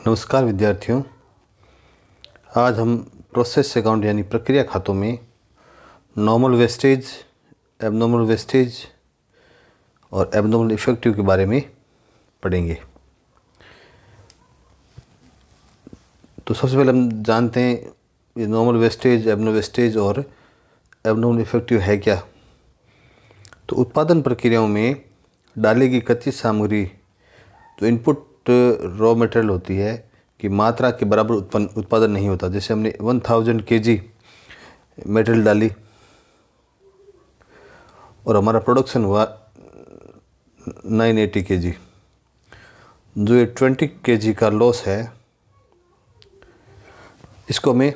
नमस्कार विद्यार्थियों। आज हम प्रोसेस अकाउंट यानी प्रक्रिया खातों में नॉर्मल वेस्टेज, एबनॉर्मल वेस्टेज और एबनॉर्मल इफेक्टिव के बारे में पढ़ेंगे। तो सबसे पहले हम जानते हैं ये नॉर्मल वेस्टेज, एबनॉर्मल वेस्टेज और एबनॉर्मल इफेक्टिव है क्या। तो उत्पादन प्रक्रियाओं में डाली गई कच्ची सामग्री जो इनपुट रॉ मटेरियल होती है कि मात्रा के बराबर उत्पादन नहीं होता। जैसे हमने 1000 kg मटेरियल डाली और हमारा प्रोडक्शन हुआ 980 kg, जो ये 20 kg का लॉस है इसको हमें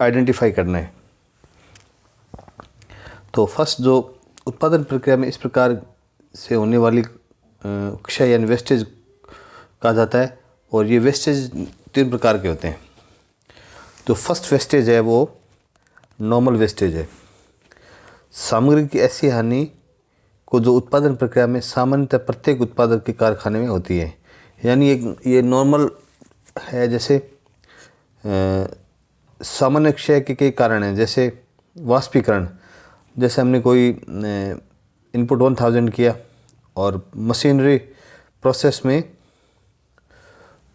आइडेंटिफाई करना है। तो फर्स्ट जो उत्पादन प्रक्रिया में इस प्रकार से होने वाली क्षय यानी वेस्टेज कहा जाता है, और ये वेस्टेज 3 प्रकार के होते हैं। तो फर्स्ट वेस्टेज है वो नॉर्मल वेस्टेज है। सामग्री की ऐसी हानि को जो उत्पादन प्रक्रिया में सामान्यतः प्रत्येक उत्पादक के कारखाने में होती है, यानी ये नॉर्मल है। जैसे सामान्य क्षय के कई कारण हैं, जैसे वाष्पीकरण। जैसे हमने कोई इनपुट 1000 किया और मशीनरी प्रोसेस में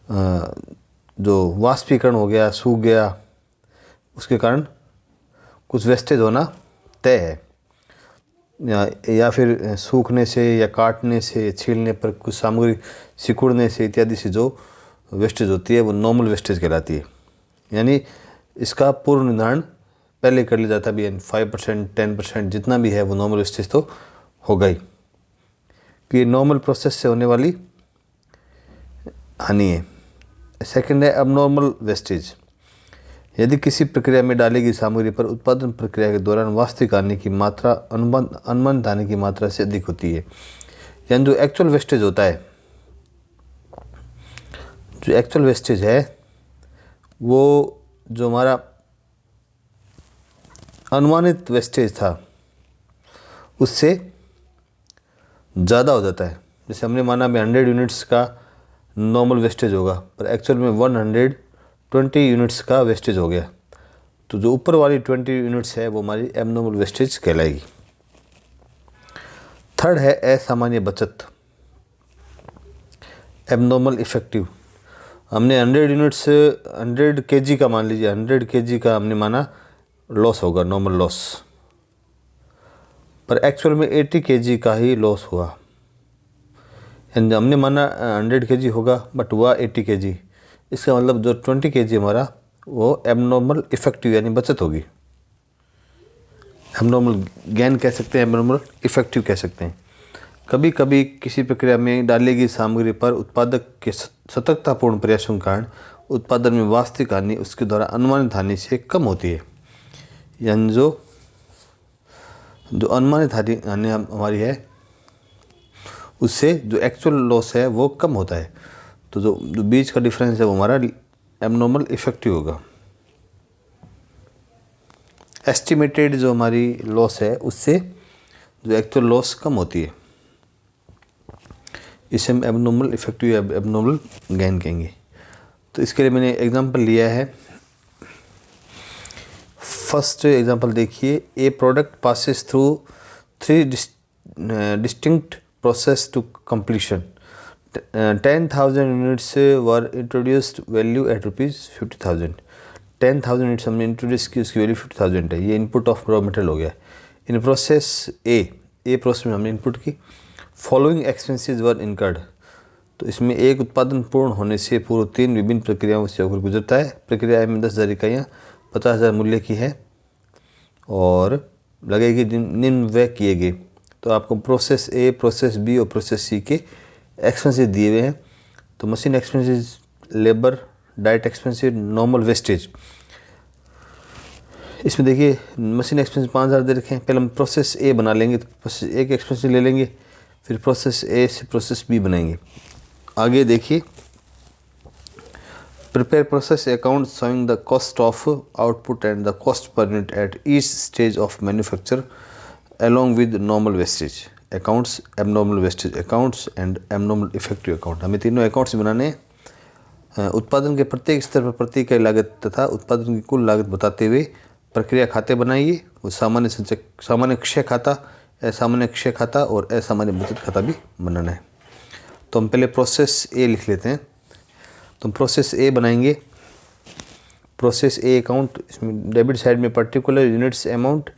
जो वाष्पीकरण हो गया, सूख गया, उसके कारण कुछ वेस्टेज होना तय है। या फिर सूखने से या काटने से, छीलने पर कुछ सामग्री सिकुड़ने से इत्यादि से जो वेस्टेज होती है वो नॉर्मल वेस्टेज कहलाती है। यानी इसका पूर्व निर्धारण पहले कर लिया जाता है, भी 5%, 10% जितना भी है वो नॉर्मल वेस्टेज तो होगा ही, कि ये नॉर्मल प्रोसेस से होने वाली हानि है। सेकंड है अबनॉर्मल वेस्टेज। यदि किसी प्रक्रिया में डाली गई सामग्री पर उत्पादन प्रक्रिया के दौरान वास्तविक हानि की मात्रा अनुमानित हानि की मात्रा से अधिक होती है, यानी जो एक्चुअल वेस्टेज होता है, जो एक्चुअल वेस्टेज है वो जो हमारा अनुमानित वेस्टेज था उससे ज़्यादा हो जाता है। जैसे हमने माना 100 यूनिट्स का नॉर्मल वेस्टेज होगा, पर एक्चुअल में 120 यूनिट्स का वेस्टेज हो गया, तो जो ऊपर वाली 20 यूनिट्स है वो हमारी एबनॉर्मल वेस्टेज कहलाएगी। थर्ड है असामान्य बचत, एबनॉर्मल इफेक्टिव। हमने 100 यूनिट्स 100 kg का मान लीजिए, 100 kg का हमने माना लॉस होगा, नॉर्मल लॉस, पर एक्चुअल में 80 kg का ही लॉस हुआ। हमने माना 100 kg होगा बट हुआ 80 kg। इसका मतलब जो 20 kg हमारा वो एबनॉर्मल इफेक्टिव यानी बचत होगी। एबनॉर्मल गेन कह सकते हैं, एबनॉर्मल इफेक्टिव कह सकते हैं। कभी कभी किसी प्रक्रिया में डाली गई सामग्री पर उत्पादक के सतर्कतापूर्ण प्रयासों के कारण उत्पादन में वास्तविक हानि उसके द्वारा अनुमानित हानि से कम होती है, यानी जो अनुमानित हानि हमारी है उससे जो एक्चुअल लॉस है वो कम होता है। तो जो बीच का डिफरेंस है वो हमारा एबनॉर्मल इफेक्टिव होगा। एस्टिमेटेड जो हमारी लॉस है उससे जो एक्चुअल लॉस कम होती है, इसे हम एबनॉर्मल इफेक्टिव या एबनॉर्मल गेन कहेंगे। तो इसके लिए मैंने एग्जांपल लिया है। फर्स्ट एग्जांपल देखिए, a product passes through 3 distinct process to completion. 10,000 units were introduced, value at ₹50,000. 10,000 units हमने इंट्रोड्यूस की, उसकी वैल्यू 50,000 है। ये इनपुट ऑफ रॉ मटेरियल हो गया। इन प्रोसेस ए प्रोसेस में हमने इनपुट की। फॉलोइंग एक्सपेंसेस वर इनकर्ड। तो इसमें एक उत्पादन पूर्ण होने से पूर्व 3 विभिन्न प्रक्रियाओं से होकर गुजरता है। प्रक्रिया में 10,000 इकाइयाँ 50,000 मूल्य की है और लगेगी निम्न व्यय किए गए। तो आपको प्रोसेस ए, प्रोसेस बी और प्रोसेस सी के एक्सपेंसेस दिए हुए हैं। तो machine expenses, labour, direct expenses, normal wastage. इसमें देखिए मशीन एक्सपेंस 5,000 दे रखे हैं। पहले हम प्रोसेस ए बना लेंगे, तो प्रोसेस ए के एक्सपेंसेस ले लेंगे, फिर प्रोसेस ए से प्रोसेस बी बनाएंगे। आगे देखिए, prepare process account showing the cost of output and the cost per unit at each stage of manufacture along with normal wastage accounts, abnormal wastage accounts and abnormal effective account। हमें तीनों accounts बनाने हैं उत्पादन के प्रत्येक स्तर पर प्रति इकाई लागत तथा उत्पादन की कुल लागत बताते हुए प्रक्रिया खाते बनाइए। वो सामान्य क्षय खाता, असामान्य क्षय खाता और असामान्य बचत खाता भी बनाना है। तो हम पहले प्रोसेस ए लिख लेते हैं। तो हम प्रोसेस ए बनाएंगे। प्रोसेस ए अकाउंट, इसमें डेबिट साइड में पर्टिकुलर यूनिट्स अमाउंट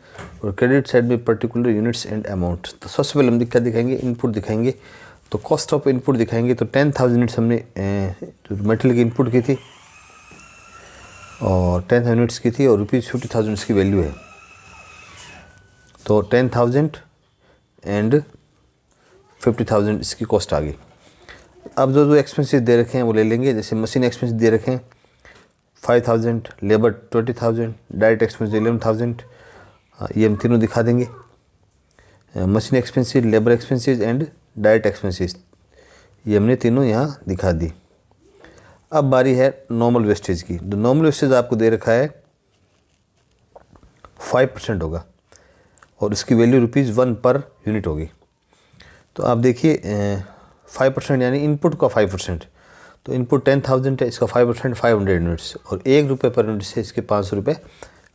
और क्रेडिट साइड में पर्टिकुलर यूनिट्स एंड अमाउंट। तो सबसे पहले हम क्या दिखाएंगे, इनपुट दिखाएंगे। तो कॉस्ट ऑफ इनपुट दिखाएंगे। तो 10,000 यूनिट्स हमने मटेरियल की इनपुट की थी और 10,000 यूनिट्स की थी और ₹50,000 इसकी वैल्यू है। तो 10,000 एंड 50,000 इसकी कॉस्ट आ गई। अब जो एक्सपेंसेस दे रखे हैं वो ले लेंगे। जैसे मशीन एक्सपेंस दे रखे हैं 5,000, लेबर 20,000, डायरेक्ट एक्सपेंस 11,000। ये हम तीनों दिखा देंगे, machine expenses, labour expenses and direct expenses. ये हमने तीनों यहाँ दिखा दी। अब बारी है नॉर्मल वेस्टेज की। तो नॉर्मल वेस्टेज आपको दे रखा है 5% होगा और इसकी वैल्यू ₹1 पर यूनिट होगी। तो आप देखिए 5% यानी इनपुट का 5%। तो इनपुट 10,000 है, इसका 5% 500 यूनिट्स और ₹1 पर यूनिट से इसके ₹500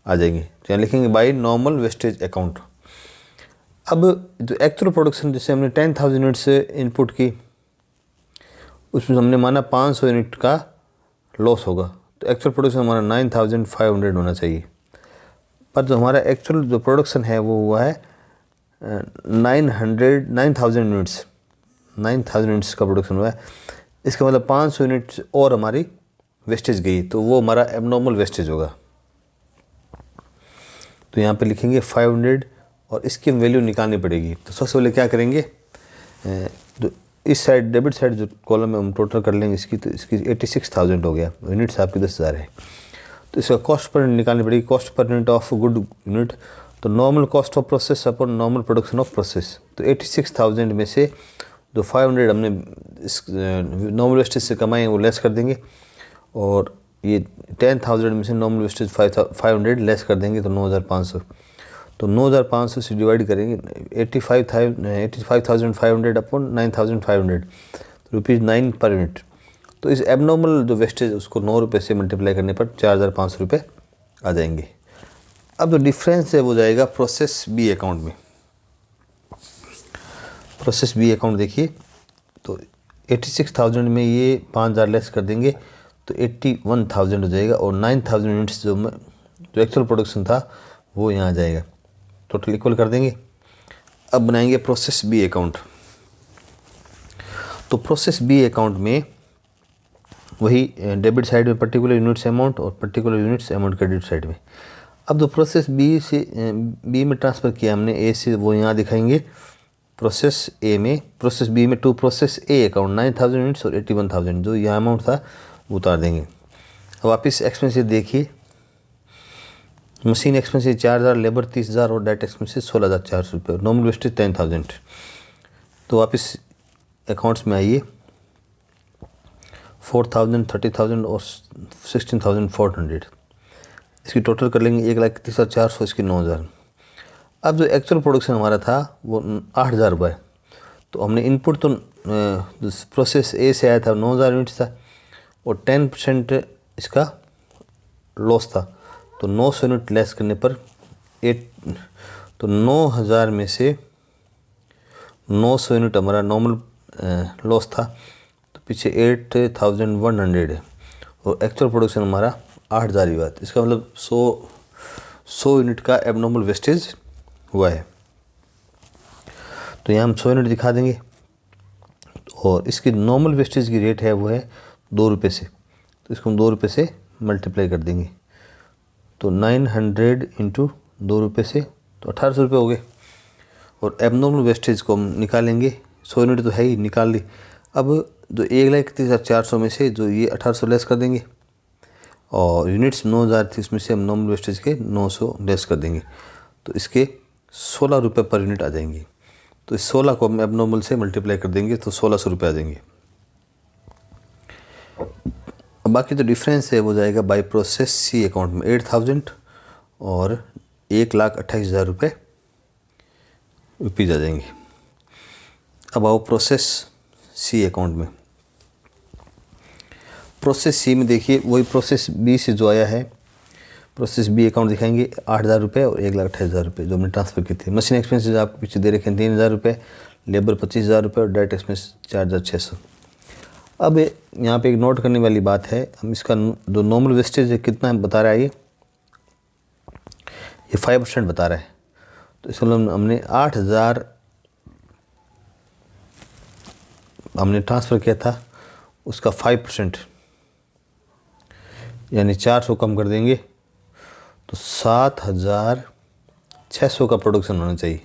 आ जाएंगे। तो यहाँ लिखेंगे बाई नॉर्मल वेस्टेज अकाउंट। अब जो एक्चुअल प्रोडक्शन जैसे हमने 10,000 यूनिट्स इनपुट की, उसमें हमने माना 500 यूनिट का लॉस होगा। तो एक्चुअल प्रोडक्शन हमारा 9,500 होना चाहिए। पर जो हमारा एक्चुअल जो प्रोडक्शन है वो हुआ है 9,000 यूनिट्स। 9,000 यूनिट्स का प्रोडक्शन हुआ है। इसका मतलब 500 यूनिट्स और हमारी वेस्टेज गई, तो वो हमारा एबनॉर्मल वेस्टेज होगा। तो यहाँ पे लिखेंगे 500 और इसकी वैल्यू निकालनी पड़ेगी। तो सबसे पहले क्या करेंगे, तो इस साइड डेबिट साइड जो कॉलम है हम टोटल कर लेंगे इसकी। तो इसकी 86,000 हो गया, यूनिट्स आपकी 10,000 है। तो इसका कॉस्ट पर यूनिट निकालनी पड़ेगी, cost per unit of good unit. तो normal cost of process upon normal production of process. तो 86,000 में से जो 500 हमने इस नॉर्मल वेस्टेज से कमाए हैं वो लेस कर देंगे और ये 10,000 में से नॉर्मल वेस्टेज 500 लेस कर देंगे तो 9,500। तो 9,500 से डिवाइड करेंगे 85,500 अपॉन 9,500, तो ₹9 पर यूनिट। तो इस एबनॉर्मल जो वेस्टेज उसको ₹9 से मल्टीप्लाई करने पर ₹4,500 आ जाएंगे। अब जो डिफरेंस है वो जाएगा प्रोसेस बी अकाउंट में। प्रोसेस बी अकाउंट देखिए, तो 86,000 में ये 5,000 लेस कर देंगे तो 81,000 हो जाएगा और 9,000 यूनिट्स जो एक्चुअल प्रोडक्शन था वो यहाँ आ जाएगा। टोटल इक्वल कर देंगे। अब बनाएंगे प्रोसेस बी अकाउंट। तो प्रोसेस बी अकाउंट में वही डेबिट साइड में पर्टिकुलर यूनिट्स अमाउंट और particular units amount credit side में। अब जो प्रोसेस बी से बी में ट्रांसफ़र किया हमने ए से, वो यहाँ दिखाएंगे प्रोसेस ए में। प्रोसेस बी में to process A account 9,000 units और 81,000 जो यहाँ अमाउंट था वो उतार देंगे। अब वापस एक्सपेंसेस देखिए, मशीन एक्सपेंसेस 4,000, लेबर 30,000 और डायरेक्ट एक्सपेंसेस 16,400 नॉर्मल वेस्टेज 10,000। तो वापस अकाउंट्स में आइए, 4,000, 30,000 और 16,400 इसकी टोटल कर लेंगे 1,31,400, इसकी 9,000। अब जो एक्चुअल प्रोडक्शन हमारा था वो 8,000 रुपये। तो हमने इनपुट तो प्रोसेस ए से आया था 9,000 यूनिट्स था और 10% इसका लॉस था। तो 900 यूनिट लेस करने पर 9,000 में से 900 यूनिट हमारा नॉर्मल लॉस था। तो पीछे 8,100 है और एक्चुअल प्रोडक्शन हमारा 8,000 ही हुआ। इसका मतलब 100 यूनिट का एबनॉर्मल वेस्टेज हुआ है। तो यहाँ हम 100 यूनिट दिखा देंगे और इसकी नॉर्मल वेस्टेज की रेट है वो है ₹2 से। तो इसको हम ₹2 से मल्टीप्लाई कर देंगे। तो 900 इंटू ₹2 से तो 1,800 हो गए। और एबनॉर्मल वेस्टेज को हम निकालेंगे, 100 यूनिट तो है ही, निकाल ली। अब जो 1,31,400 में से जो ये 1,800 लेस कर देंगे और यूनिट्स 9,000 थी, इसमें से हम नॉर्मल वेस्टेज के 900 लेस कर देंगे तो इसके ₹16 पर यूनिट आ जाएंगे। तो इस 16 को हम एबनॉर्मल से मल्टीप्लाई कर देंगे तो ₹1,600 आ जाएंगे। बाकी जो डिफरेंस है वो जाएगा बाई प्रोसेस सी अकाउंट में 8,000 और 1,28,000 रुपीज़ आ जाएंगे। अब आओ प्रोसेस सी अकाउंट में। प्रोसेस सी में देखिए वही प्रोसेस बी से जो आया है, प्रोसेस बी अकाउंट दिखाएंगे 8,000 रुपये और 1,28,000 रुपये जो हमने ट्रांसफ़र किए थे। मशीन एक्सपेंसेस आपको पीछे दे रखे हैं 3,000 रुपये, लेबर 25,000 रुपये और डायरेक्ट एक्सपेंस 4,600। अब यहाँ पे एक नोट करने वाली बात है, हम इसका जो नॉर्मल वेस्टेज है कितना बता रहा है ये 5% बता रहा है। तो इसका मतलब हमने 8,000 हमने ट्रांसफ़र किया था, उसका 5% यानी 400 कम कर देंगे तो 7,600 का प्रोडक्शन होना चाहिए।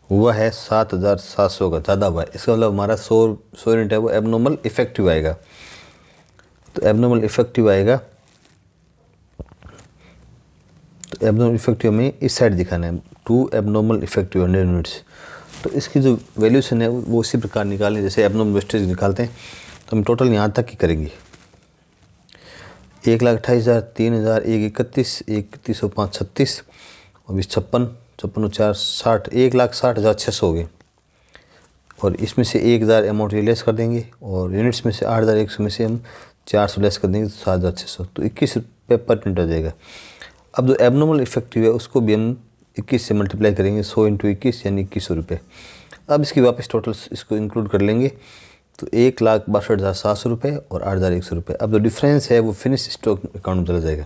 हुआ है 7,700 का, ज़्यादा हुआ है। इसका मतलब हमारा 100 यूनिट है वो एबनॉर्मल इफेक्टिव आएगा। तो एबनॉर्मल इफेक्टिव आएगा, तो एबनॉर्मल इफेक्टिव में इस साइड दिखाना है 2 एबनॉर्मल इफेक्टिव 100 यूनिट्स। तो इसकी जो वैल्यूशन है वो इसी प्रकार निकालें जैसे एबनॉर्मल वेस्टेज निकालते हैं। तो हम टोटल यहाँ तक ही करेंगे 1,28,000, 3,000, 1,31, 1,31,5, 36 और 56, 56 4 60, 1,60,600 हो गए। और इसमें से 1,000 अमाउंट ये लेस कर देंगे और यूनिट्स में से 8,100 में से हम 400 लेस कर देंगे तो 7,600, तो 21 रुपये पर यूनिट आ जाएगा। अब जो एबनॉर्मल इफेक्टिव है उसको भी हम 21 से मल्टीप्लाई करेंगे, 100 × 21 यानी 2100 रुपये। अब इसकी वापस टोटल इसको इंक्लूड कर लेंगे तो 1,62,700 रुपये और 8,100 रुपये। अब जो डिफरेंस है वो फिनिश स्टॉक अकाउंट में चला जाएगा,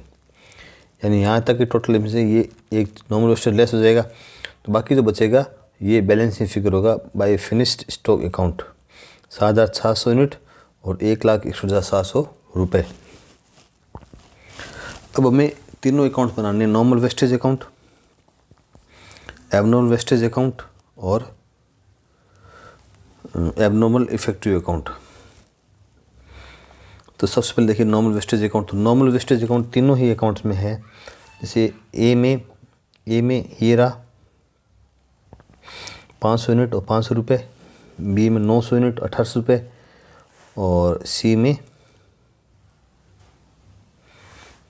यानी यहाँ तक कि टोटल में से ये एक नॉर्मल वेस्टेज लेस हो जाएगा, तो बाकी जो बचेगा ये बैलेंसिंग फिगर होगा by finished stock account 7,700 unit और 1,61,700 रुपये। अब हमें तीनों अकाउंट बनाने हैं, normal wastage account, abnormal wastage account और एबनॉर्मल इफेक्टिव अकाउंट। तो सबसे पहले देखिए नॉर्मल वेस्टेज अकाउंट। तो नॉर्मल वेस्टेज अकाउंट तीनों ही अकाउंट्स में है। जैसे ए में ये रहा 500 यूनिट और 500 रुपये, बी में 900 यूनिट 1800 रुपये और सी में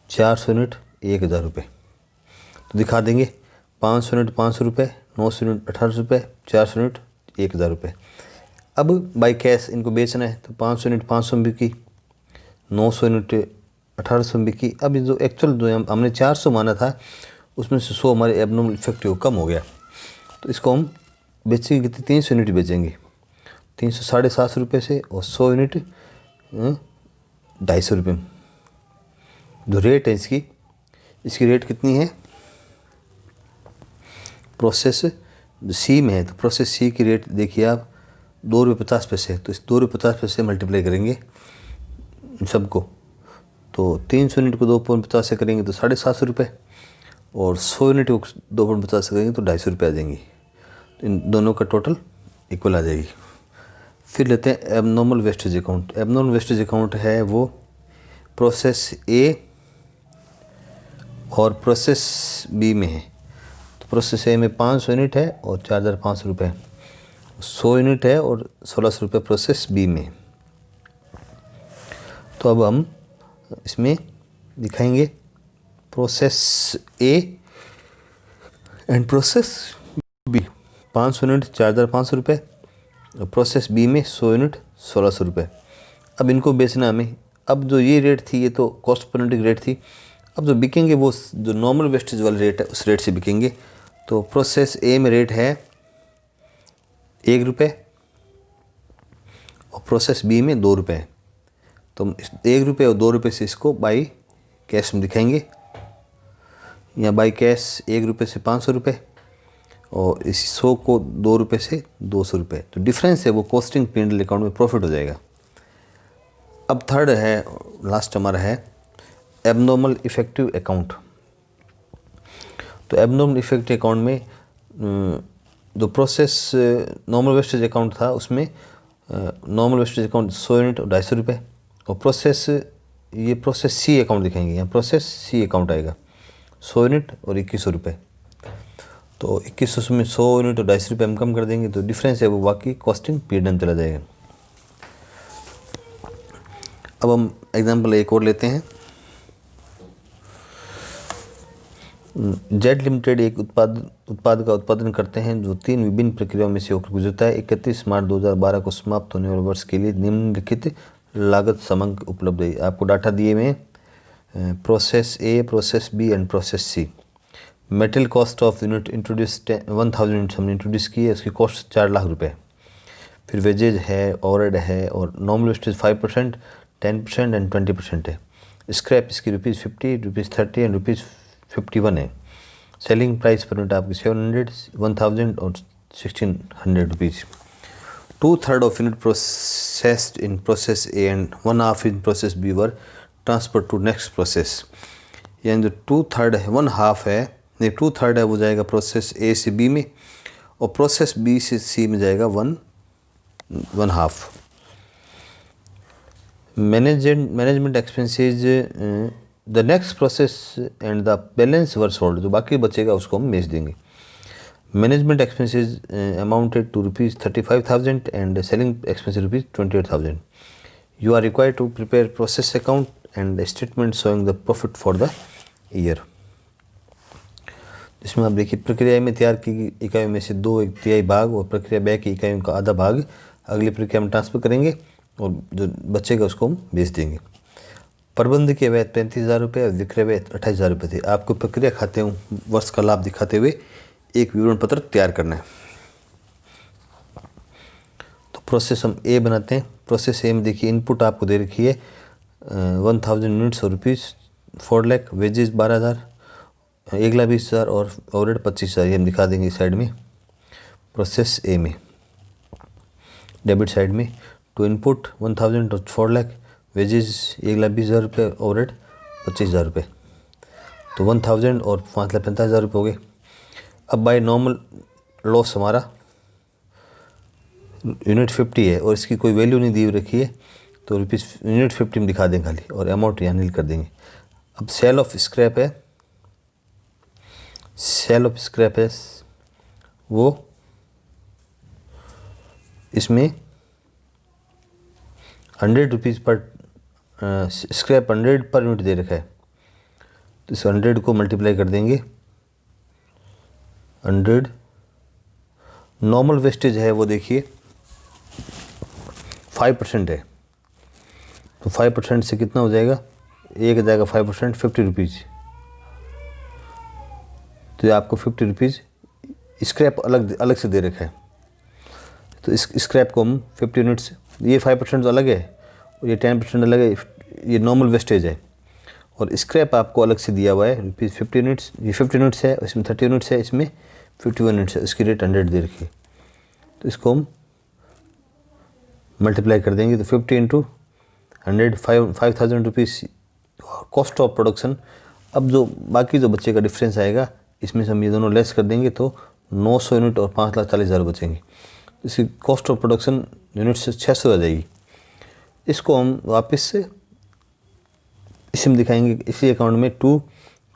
400 यूनिट 1,000 रुपये। तो दिखा देंगे 500 यूनिट 500 रुपये, 900 यूनिट 1800 रुपये, 400 यूनिट 1,000 रुपये। अब बाई कैश इनको बेचना है तो 500 यूनिट 500 में बिकी, 900 यूनिट 1800 में बिकी। अब जो एक्चुअल जो हमने 400 माना था उसमें से 100 हमारे एबनॉर्मल इफेक्टिव कम हो गया, तो इसको हम बेचेंगे कितनी 300 यूनिट बेचेंगे, 300 750 रुपये से और 100 यूनिट 250 रुपये में। जो रेट है इसकी रेट कितनी है, प्रोसेस सी में है तो प्रोसेस सी की रेट देखिए आप 2.50 रुपये है। तो इस 2.50 रुपये से मल्टीप्लाई करेंगे सबको, तो 300 यूनिट को 2.50 से करेंगे तो 750 रुपये और 100 यूनिट को 2.50 से करेंगे तो 250 रुपये आ जाएंगी। तो इन दोनों का टोटल इक्वल आ जाएगी। फिर लेते हैं abnormal wastage account. Abnormal wastage account है वो प्रोसेस ए और प्रोसेस बी में है। तो प्रोसेस ए में 500 यूनिट है और 4,500 रुपये, 100 यूनिट है और 1,600 रुपये प्रोसेस बी में। तो अब हम इसमें दिखाएंगे process A and process B. 500 unit 4,500 रुपये और प्रोसेस बी में 100 यूनिट 1,600 रुपये। अब इनको बेचना हमें। अब जो ये रेट थी ये तो कॉस्ट पर यूनिट रेट थी, अब जो बिकेंगे वो जो नॉर्मल वेस्टेज वाला रेट है उस रेट से बिकेंगे। तो प्रोसेस ए में रेट है 1 रुपये और प्रोसेस बी में 2 रुपये। तो 1 रुपये और 2 रुपये से इसको बाई कैश में दिखाएंगे, या बाई कैश 1 रुपये से 500 रुपये और इस 100 को 2 रुपये से 200 रुपये। तो डिफरेंस है वो कॉस्टिंग P&L अकाउंट में प्रॉफिट हो जाएगा। अब थर्ड है, लास्ट हमारा है एबनॉर्मल इफेक्टिव अकाउंट। तो एबनॉर्मल इफेक्टिव अकाउंट में जो प्रोसेस नॉर्मल वेस्टेज अकाउंट था उसमें नॉर्मल वेस्टेज अकाउंट 100 यूनिट और 250 रुपये और ये प्रोसेस सी अकाउंट दिखाएंगे, यहाँ प्रोसेस सी अकाउंट आएगा 100 यूनिट और 2,100 रुपये। तो 2,100 में 100 यूनिट और 250 रुपये हम कम कर देंगे, तो डिफरेंस है वो बाकी कॉस्टिंग P&L चला जाएगा। अब हम एग्जांपल एक और लेते हैं। जेड लिमिटेड एक उत्पाद का उत्पादन करते हैं जो 3 विभिन्न प्रक्रियाओं में से होकर गुजरता है। 31 मार्च 2012 को समाप्त होने वाले वर्ष के लिए निम्नलिखित लागत समंक उपलब्ध है। आपको डाटा दिए हुए process A, process B and process C. Material cost of unit introduce 1000 units हमने इंट्रोड्यूस की है, उसकी कॉस्ट 4 लाख रुपए। फिर वेजेज है, ओवरहेड है और नॉर्मल वेस्टेज 5%, 10% एंड 20% है। स्क्रैप इसकी ₹50, ₹30 एंड ₹51 है। सेलिंग प्राइस पर यूनिट आपकी 700, 1000 और 1600 rupees. 2/3 of unit processed in process A and 1/2 in process B were transferred to next process। यानी जो 2/3 है, 1/2 है, नहीं 2/3 है वो जाएगा प्रोसेस ए से बी में और प्रोसेस बी से सी में जाएगा 1/2। Management expenses the next process and the balance were sold, जो बाकी बचेगा उसको हम बेच देंगे। Management expenses amounted to ₹35,000 and selling expenses ₹28,000। You are required to prepare process account and statement showing the profit for the year. जिसमें आप देखिए प्रक्रिया में तैयार की इकाइयों में से 2/3 भाग और प्रक्रिया व्यय की इकाइयों का आधा भाग अगली प्रक्रिया में ट्रांसफर करेंगे और जो बचेगा उसको हम बेच देंगे। प्रबंधकीय व्यय 35,000 रुपये और विक्रय व्यय 28,000 रुपये थे। आपको प्रक्रिया खाते वर्ष का लाभ दिखाते हुए एक विवरण पत्र तैयार करना है। तो प्रोसेस हम ए बनाते हैं। प्रोसेस ए में देखिए इनपुट आपको दे रखी है 1000 यूनिट्स और ₹4 लाख, वेजेस 12,000, 1,20,000 और ओवरहेड 25,000। ये हम दिखा देंगे साइड में प्रोसेस ए में, डेबिट साइड में। तो इनपुट 1000 और 4 लाख, वेजेस 1,20,000 रुपये, ओवरहेड 25,000 रुपये। तो 1000 और 5,45,000 रुपये हो गए। अब बाय नॉर्मल लॉस हमारा यूनिट 50 है और इसकी कोई वैल्यू नहीं दी रखी है, तो यूनिट 50 में दिखा देंगे खाली और अमाउंट यहाँ नील कर देंगे। अब सेल ऑफ स्क्रैप है, सेल ऑफ स्क्रैप है वो इसमें 100 रुपीज़ पर स्क्रैप 100 पर यूनिट दे रखा है, तो इस 100 को मल्टीप्लाई कर देंगे 100। नॉर्मल वेस्टेज है वो देखिए 5% है, तो 5% से कितना हो जाएगा, एक जाएगा 5%, 50 रुपीज़। तो ये आपको 50 रुपीज़ स्क्रैप अलग से दे रखा है। तो इस स्क्रैप को हम 50 यूनिट्स, ये 5% तो अलग है और ये 10% अलग है, ये नॉर्मल वेस्टेज है। और स्क्रैप आपको अलग से दिया हुआ है ₹50 यूनिट्स, ये 50 यूनिट्स है, इसमें 30 यूनिट्स है, इसमें 51 यूनिट्स है, इसकी रेट 100 दे रखी है। तो इसको हम मल्टीप्लाई कर देंगे, तो 50 into 100 5,000 rupees cost of production. अब जो बाकी जो बच्चे का डिफरेंस आएगा इसमें से हम ये दोनों लेस कर देंगे, तो 900 यूनिट और 5,40,000 बचेंगे। इसकी कॉस्ट ऑफ प्रोडक्शन यूनिट से 600 आ जाएगी। इसको हम वापस से इसमें दिखाएंगे, इसी अकाउंट में to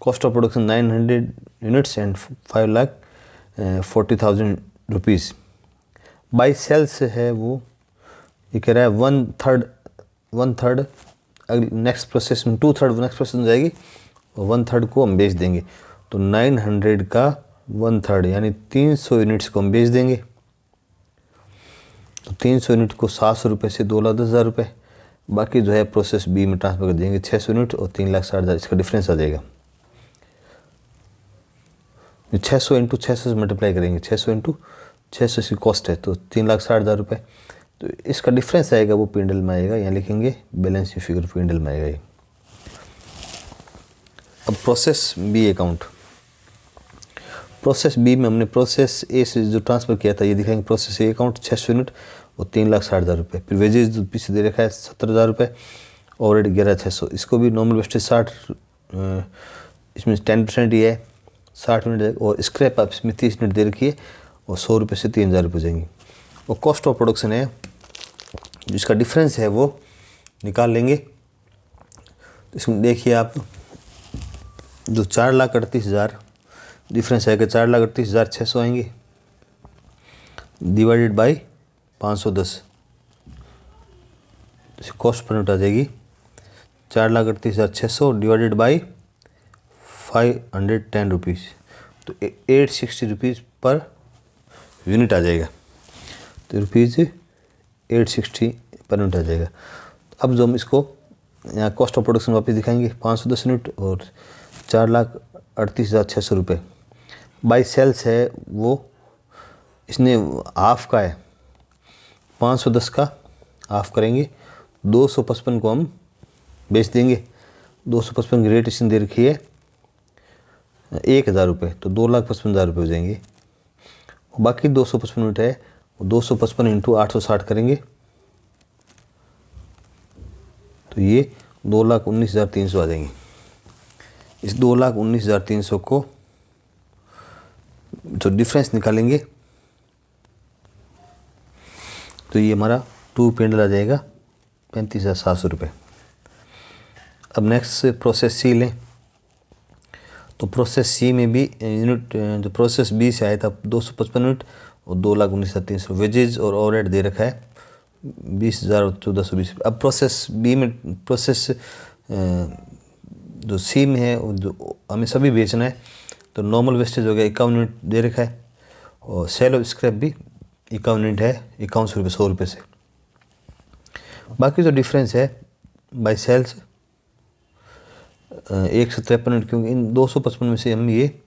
cost of production 900 units and 5,40,000 rupees. By sales है वो, ये कह रहा है 1/3 नेक्स्ट प्रोसेस में, 2/3 नेक्स्ट प्रोसेस में जाएगी और 1/3 को हम बेच देंगे। तो 900 का 1/3 यानी 300 यूनिट्स को हम बेच देंगे। तो 300 यूनिट को 700 रुपये से 2,10,000 रुपये, बाकी जो है प्रोसेस बी में ट्रांसफर कर देंगे 600 यूनिट और 3,60,000, इसका डिफरेंस आ जाएगा। 600 इंटू 600 से मल्टीप्लाई करेंगे, 600 इंटू 600 इसकी कॉस्ट है, तो 3,60,000 रुपये। तो इसका डिफरेंस आएगा वो पिंडल में आएगा, यहाँ लिखेंगे बैलेंस शीट फिगर पिंडल में आएगा ये। अब process B account, process B में हमने प्रोसेस ए से जो ट्रांसफ़र किया था ये दिखाएंगे प्रोसेस ए अकाउंट 600 यूनिट और 3,60,000 रुपये। फिर वेजेज जो पीछे दे रखा है 70,000 रुपये, ओवरहेड 11,600। इसको भी नॉर्मल वेस्टेज 60, इसमें 10% ही है 60 यूनिट, और स्क्रैप आप इसमें 30 यूनिट दे रखी है और 100 रुपये से 3,000 रुपये जाएंगे। और कॉस्ट ऑफ प्रोडक्शन है जिसका डिफरेंस है वो निकाल लेंगे। तो इसमें देखिए आप जो 4,38,000 डिफरेंस है कि 4,38,600 आएंगे divided by 510, cost per unit आ जाएगी 4,38,600 डिवाइडेड बाई 510 रुपीज़, तो 860 रुपीज़ पर यूनिट आ जाएगा। तो ₹860 पर यूनिट आ जाएगा। अब जो हम इसको यहाँ कॉस्ट ऑफ प्रोडक्शन वापस दिखाएंगे 510 यूनिट और 4,38,600 रुपये। बाई सेल्स है वो इसने हाफ का है, 510 का हाफ करेंगे, 255 को हम बेच देंगे। 255 की रेट इसने दे रखी है 1,000 रुपये, तो 2,55,000 रुपये हो जाएंगे। बाकी 255 यूनिट है, 255 इंटू 860 करेंगे तो ये 2,19,300 आ जाएंगे। इस 2,19,300 को जो डिफरेंस निकालेंगे तो ये हमारा 2 पेंडल आ जाएगा 35,700 रुपये। अब नेक्स्ट प्रोसेस सी लें, तो प्रोसेस सी में भी यूनिट जो प्रोसेस बी से आया था 255 यूनिट और 2,19,300 वेजेज और ओवरहेड दे रखा है 20,000 और 1,420। अब प्रोसेस बी में प्रोसेस जो सी में है जो हमें सभी बेचना है, तो नॉर्मल वेस्टेज हो गया 51 यूनिट दे रखा है और सेल ऑफ स्क्रैप भी 51 यूनिट है 51 रुपये 100 रुपये से। बाकी जो डिफरेंस है बाई सेल्स 153 यूनिट, क्योंकि इन 255 में से हम ये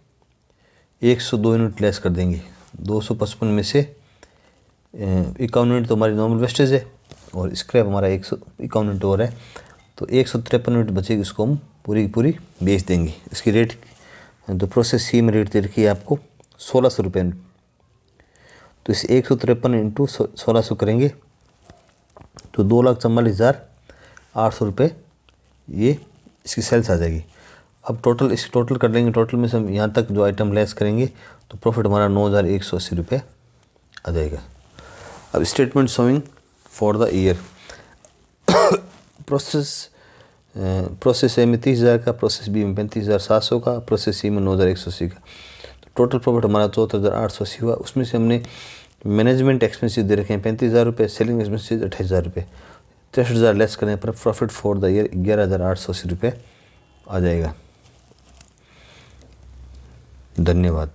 102 यूनिट लेस कर देंगे। 255 में से 51 यूनिट तो हमारी नॉर्मल वेस्टेज है और स्क्रैप हमारा 151 यूनिट और है, तो 153 यूनिट बचेगी, उसको हम पूरी की पूरी बेच देंगे। इसकी रेट तो प्रोसेस सी में रेट दे रखी है आपको 1,600 रुपये, तो इस 153 इंटू 1,600 करेंगे तो 2,44,800 रुपये ये इसकी सेल्स आ जाएगी। अब इसकी टोटल कर लेंगे, टोटल में से हम यहाँ तक जो आइटम लेस करेंगे तो प्रॉफिट हमारा 9,180 रुपये आ जाएगा। अब statement showing for the year. Process A में 30,000 का, प्रोसेस बी में 35,700 का, प्रोसेस सी में 9,180 का, तो टोटल प्रॉफिट हमारा 74,880 हुआ। उसमें से हमने मैनेजमेंट एक्सपेंसेस दे रखे हैं 35,000 रुपये, सेलिंग एक्सपेंसेस 28,000 रुपये, 63,000 लेस करने पर प्रॉफिट फॉर द ईयर 11,880 रुपये आ जाएगा। धन्यवाद।